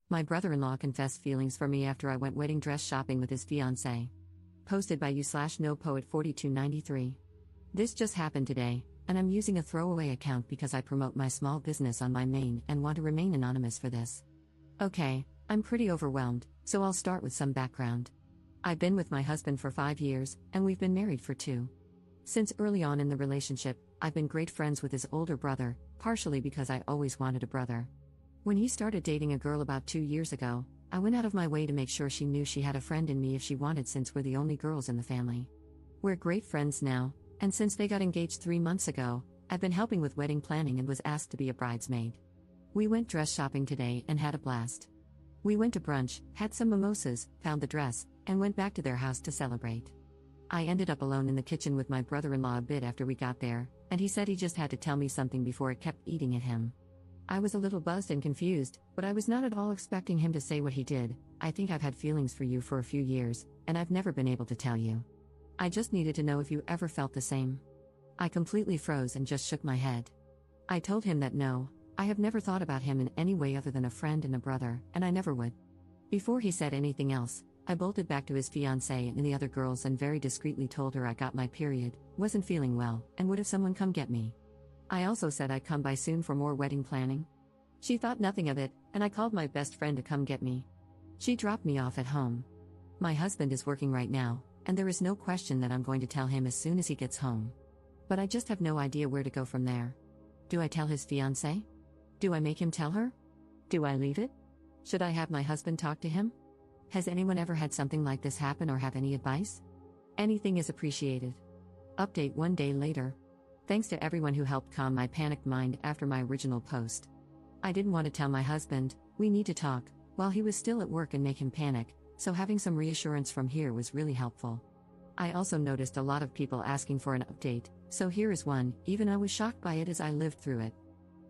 My brother-in-law confessed feelings for me after I went wedding dress shopping with his fiancée. Posted by you/NoPoet4293. This just happened today, and I'm using a throwaway account because I promote my small business on my main and want to remain anonymous for this. Okay, I'm pretty overwhelmed, so I'll start with some background. I've been with my husband for 5 years, and we've been married for 2. Since early on in the relationship, I've been great friends with his older brother, partially because I always wanted a brother. When he started dating a girl about 2 years ago, I went out of my way to make sure she knew she had a friend in me if she wanted, since we're the only girls in the family. We're great friends now, and since they got engaged 3 months ago, I've been helping with wedding planning and was asked to be a bridesmaid. We went dress shopping today and had a blast. We went to brunch, had some mimosas, found the dress, and went back to their house to celebrate. I ended up alone in the kitchen with my brother-in-law a bit after we got there, and he said he just had to tell me something before it kept eating at him. I was a little buzzed and confused, but I was not at all expecting him to say what he did. I think I've had feelings for you for a few years, and I've never been able to tell you. I just needed to know if you ever felt the same. I completely froze and just shook my head. I told him that no, I have never thought about him in any way other than a friend and a brother, and I never would. Before he said anything else, I bolted back to his fiancée and the other girls and very discreetly told her I got my period, wasn't feeling well, and would have someone come get me. I also said I'd come by soon for more wedding planning. She thought nothing of it, and I called my best friend to come get me. She dropped me off at home. My husband is working right now, and there is no question that I'm going to tell him as soon as he gets home. But I just have no idea where to go from there. Do I tell his fiancée? Do I make him tell her? Do I leave it? Should I have my husband talk to him? Has anyone ever had something like this happen or have any advice? Anything is appreciated. Update 1 day later. Thanks to everyone who helped calm my panicked mind after my original post. I didn't want to tell my husband, we need to talk, while he was still at work and make him panic, so having some reassurance from here was really helpful. I also noticed a lot of people asking for an update, so here is one, even I was shocked by it as I lived through it.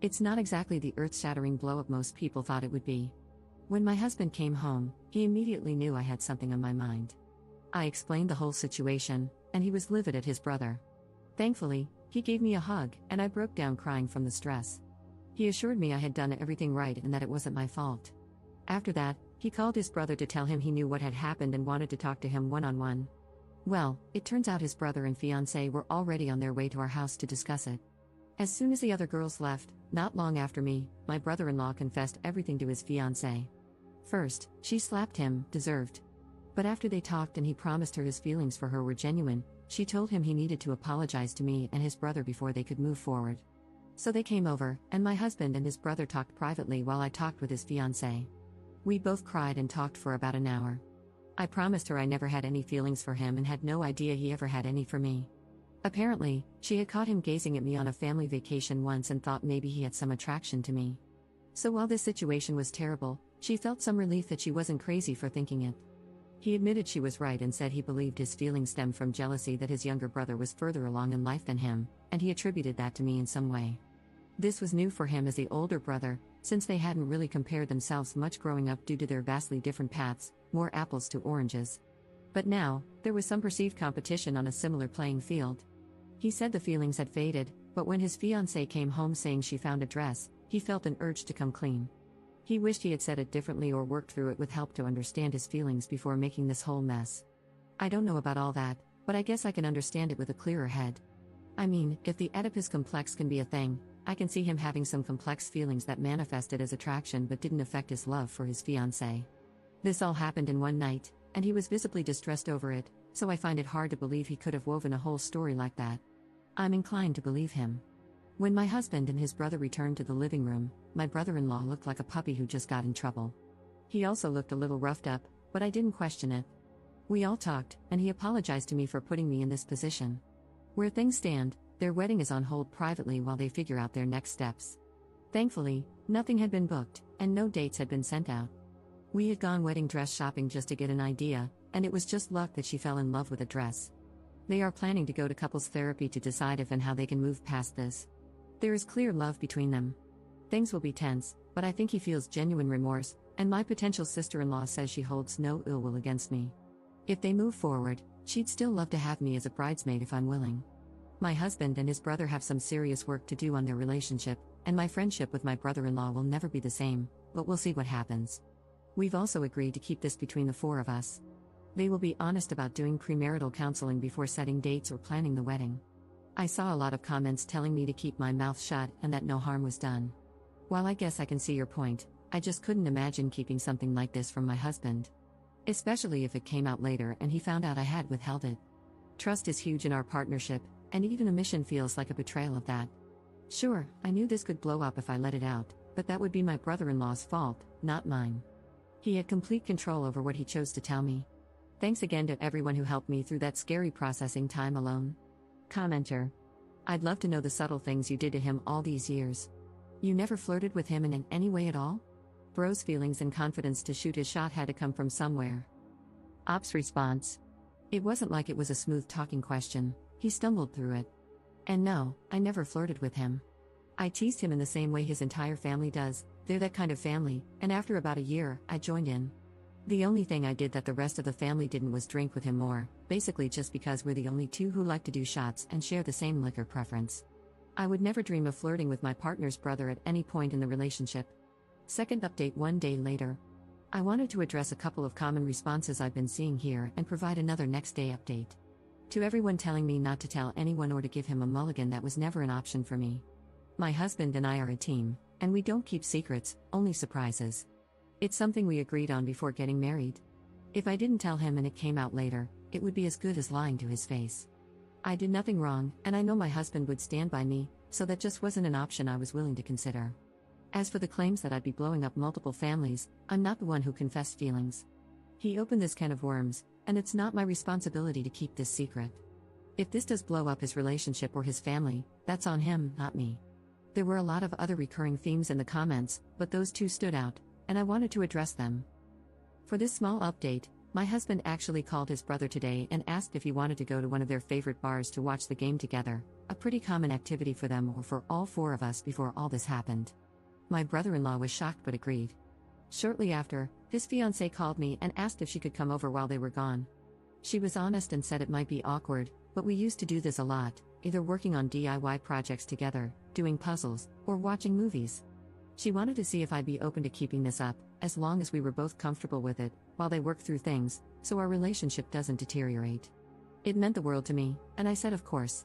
It's not exactly the earth-shattering blow-up most people thought it would be. When my husband came home, he immediately knew I had something on my mind. I explained the whole situation, and he was livid at his brother. Thankfully, he gave me a hug, and I broke down crying from the stress. He assured me I had done everything right and that it wasn't my fault. After that, he called his brother to tell him he knew what had happened and wanted to talk to him one-on-one. Well, it turns out his brother and fiancée were already on their way to our house to discuss it. As soon as the other girls left, not long after me, my brother-in-law confessed everything to his fiancée. First, she slapped him, deserved. But after they talked and he promised her his feelings for her were genuine, she told him he needed to apologize to me and his brother before they could move forward. So they came over, and my husband and his brother talked privately while I talked with his fiancée. We both cried and talked for about an hour. I promised her I never had any feelings for him and had no idea he ever had any for me. Apparently, she had caught him gazing at me on a family vacation once and thought maybe he had some attraction to me. So while this situation was terrible, she felt some relief that she wasn't crazy for thinking it. He admitted she was right and said he believed his feelings stemmed from jealousy that his younger brother was further along in life than him, and he attributed that to me in some way. This was new for him as the older brother, since they hadn't really compared themselves much growing up due to their vastly different paths, more apples to oranges. But now, there was some perceived competition on a similar playing field. He said the feelings had faded, but when his fiancée came home saying she found a dress, he felt an urge to come clean. He wished he had said it differently or worked through it with help to understand his feelings before making this whole mess. I don't know about all that, but I guess I can understand it with a clearer head. I mean, if the Oedipus complex can be a thing, I can see him having some complex feelings that manifested as attraction but didn't affect his love for his fiancée. This all happened in one night, and he was visibly distressed over it, so I find it hard to believe he could have woven a whole story like that. I'm inclined to believe him. When my husband and his brother returned to the living room, my brother-in-law looked like a puppy who just got in trouble. He also looked a little roughed up, but I didn't question it. We all talked, and he apologized to me for putting me in this position. Where things stand, their wedding is on hold privately while they figure out their next steps. Thankfully, nothing had been booked, and no dates had been sent out. We had gone wedding dress shopping just to get an idea, and it was just luck that she fell in love with a dress. They are planning to go to couples therapy to decide if and how they can move past this. There is clear love between them. Things will be tense, but I think he feels genuine remorse, and my potential sister-in-law says she holds no ill will against me. If they move forward, she'd still love to have me as a bridesmaid if I'm willing. My husband and his brother have some serious work to do on their relationship, and my friendship with my brother-in-law will never be the same, but we'll see what happens. We've also agreed to keep this between the four of us. They will be honest about doing premarital counseling before setting dates or planning the wedding. I saw a lot of comments telling me to keep my mouth shut and that no harm was done. While I guess I can see your point, I just couldn't imagine keeping something like this from my husband. Especially if it came out later and he found out I had withheld it. Trust is huge in our partnership, and even omission feels like a betrayal of that. Sure, I knew this could blow up if I let it out, but that would be my brother-in-law's fault, not mine. He had complete control over what he chose to tell me. Thanks again to everyone who helped me through that scary processing time alone. Commenter. I'd love to know the subtle things you did to him all these years. You never flirted with him in any way at all? Bro's feelings and confidence to shoot his shot had to come from somewhere. Ops response. It wasn't like it was a smooth talking question, he stumbled through it. And no, I never flirted with him. I teased him in the same way his entire family does, they're that kind of family, and after about a year, I joined in. The only thing I did that the rest of the family didn't was drink with him more, basically just because we're the only two who like to do shots and share the same liquor preference. I would never dream of flirting with my partner's brother at any point in the relationship. Second update 1 day later. I wanted to address a couple of common responses I've been seeing here and provide another next day update. To everyone telling me not to tell anyone or to give him a mulligan, that was never an option for me. My husband and I are a team, and we don't keep secrets, only surprises. It's something we agreed on before getting married. If I didn't tell him and it came out later, it would be as good as lying to his face. I did nothing wrong, and I know my husband would stand by me, so that just wasn't an option I was willing to consider. As for the claims that I'd be blowing up multiple families, I'm not the one who confessed feelings. He opened this can of worms, and it's not my responsibility to keep this secret. If this does blow up his relationship or his family, that's on him, not me. There were a lot of other recurring themes in the comments, but those two stood out, and I wanted to address them. For this small update, my husband actually called his brother today and asked if he wanted to go to one of their favorite bars to watch the game together, a pretty common activity for them or for all four of us before all this happened. My brother-in-law was shocked but agreed. Shortly after, his fiancée called me and asked if she could come over while they were gone. She was honest and said it might be awkward, but we used to do this a lot, either working on DIY projects together, doing puzzles, or watching movies. She wanted to see if I'd be open to keeping this up, as long as we were both comfortable with it, while they work through things, so our relationship doesn't deteriorate. It meant the world to me, and I said of course.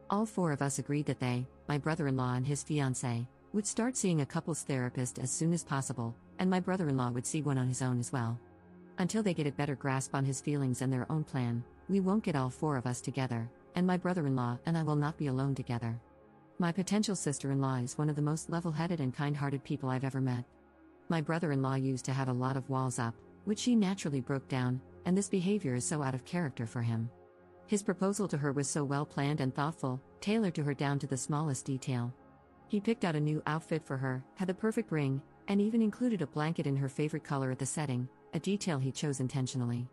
All four of us agreed that they, my brother-in-law and his fiancée, would start seeing a couples therapist as soon as possible, and my brother-in-law would see one on his own as well. Until they get a better grasp on his feelings and their own plan, we won't get all four of us together, and my brother-in-law and I will not be alone together. My potential sister-in-law is one of the most level-headed and kind-hearted people I've ever met. My brother-in-law used to have a lot of walls up, which she naturally broke down, and this behavior is so out of character for him. His proposal to her was so well-planned and thoughtful, tailored to her down to the smallest detail. He picked out a new outfit for her, had the perfect ring, and even included a blanket in her favorite color at the setting, a detail he chose intentionally.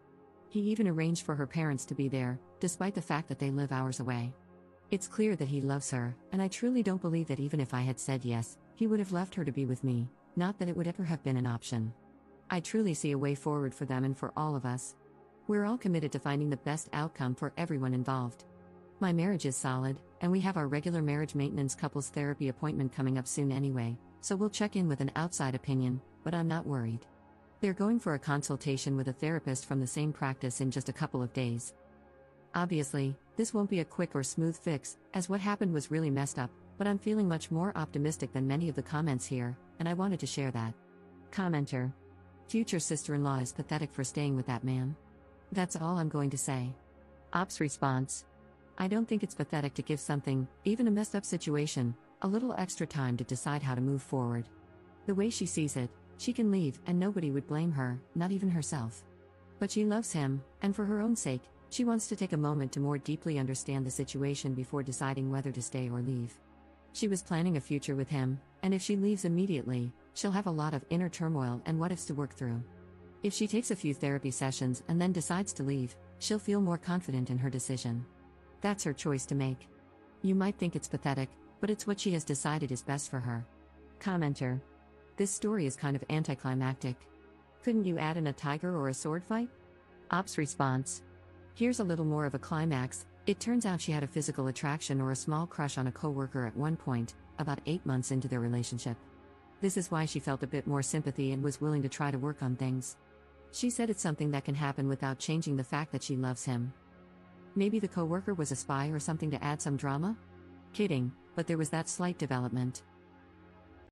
He even arranged for her parents to be there, despite the fact that they live hours away. It's clear that he loves her, and I truly don't believe that even if I had said yes, he would have left her to be with me, not that it would ever have been an option. I truly see a way forward for them and for all of us. We're all committed to finding the best outcome for everyone involved. My marriage is solid, and we have our regular marriage maintenance couples therapy appointment coming up soon anyway, so we'll check in with an outside opinion, but I'm not worried. They're going for a consultation with a therapist from the same practice in just a couple of days. Obviously, this won't be a quick or smooth fix, as what happened was really messed up, but I'm feeling much more optimistic than many of the comments here, and I wanted to share that. Commenter. Future sister-in-law is pathetic for staying with that man. That's all I'm going to say. Ops response. I don't think it's pathetic to give something, even a messed up situation, a little extra time to decide how to move forward. The way she sees it, she can leave and nobody would blame her, not even herself. But she loves him, and for her own sake, she wants to take a moment to more deeply understand the situation before deciding whether to stay or leave. She was planning a future with him, and if she leaves immediately, she'll have a lot of inner turmoil and what-ifs to work through. If she takes a few therapy sessions and then decides to leave, she'll feel more confident in her decision. That's her choice to make. You might think it's pathetic, but it's what she has decided is best for her. Commenter. This story is kind of anticlimactic. Couldn't you add in a tiger or a sword fight? Ops response. Here's a little more of a climax. It turns out she had a physical attraction or a small crush on a coworker at one point, about 8 months into their relationship. This is why she felt a bit more sympathy and was willing to try to work on things. She said it's something that can happen without changing the fact that she loves him. Maybe the coworker was a spy or something to add some drama? Kidding, but there was that slight development.